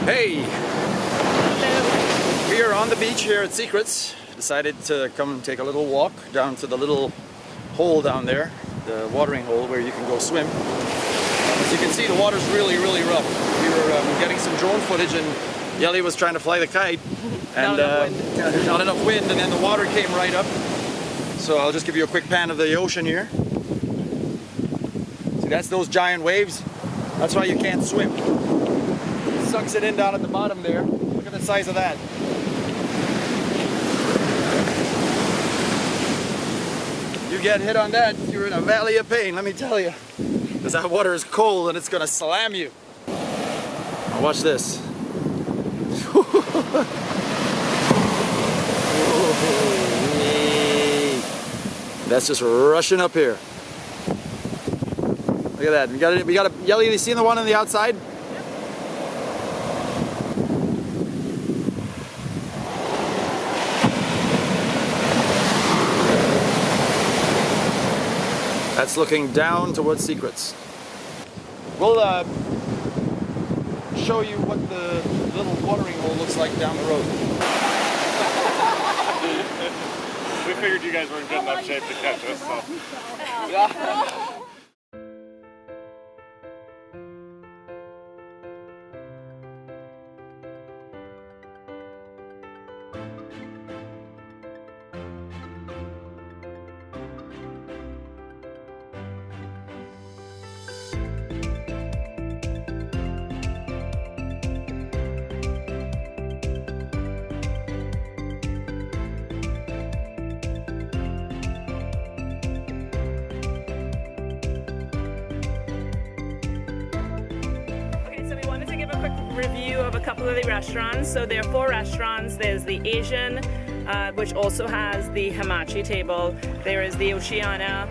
Hey! We are on the beach here at Secrets. Decided to come take a little walk down to the little hole down there, the watering hole where you can go swim. As you can see, the water's really rough. We were getting some drone footage and Yelly was trying to fly the kite and not enough wind, and then the water came right up. So I'll just give you a quick pan of the ocean here. See, that's those giant waves. That's why you can't swim. It sucks it in down at the bottom there. Look at the size of that. You get hit on that, you're in a valley of pain, let me tell you. Because that water is cold and it's gonna slam you. Now watch this. That's just rushing up here. Look at that. We got a Yelly, you seen the one on the outside? That's looking down towards Secrets. We'll show you what the little watering hole looks like down the road. We figured you guys were in good enough shape to catch us, so. Review of a couple of the restaurants. So there are 4 restaurants. There's the Asian, which also has the Hamachi table. There is the Oceana,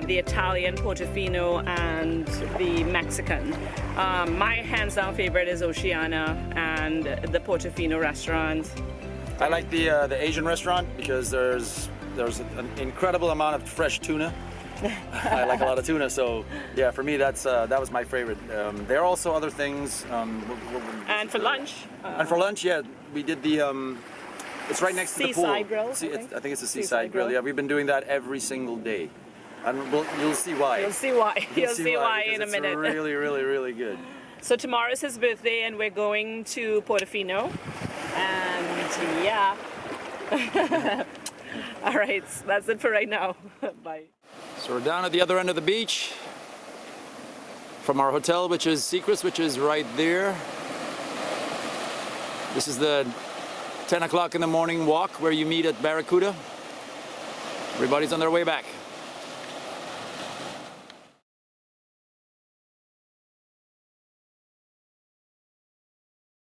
the Italian Portofino, and the Mexican. My hands down favorite is Oceana and the Portofino restaurant. I like the Asian restaurant because there's an incredible amount of fresh tuna. I like a lot of tuna, so yeah, for me that was my favorite. There are also other things. And for lunch. And for lunch, yeah, we did the. It's right next to the pool. Seaside Grill. I think it's a seaside grill. Yeah, we've been doing that every single day, and you'll see why. You'll see why. You'll see why in a minute. It's really good. So tomorrow's his birthday, and we're going to Portofino, and yeah. All right, that's it for right now. Bye. So we're down at the other end of the beach from our hotel, which is Secrets, which is right there. This is the 10 o'clock in the morning walk where you meet at Barracuda. Everybody's on their way back.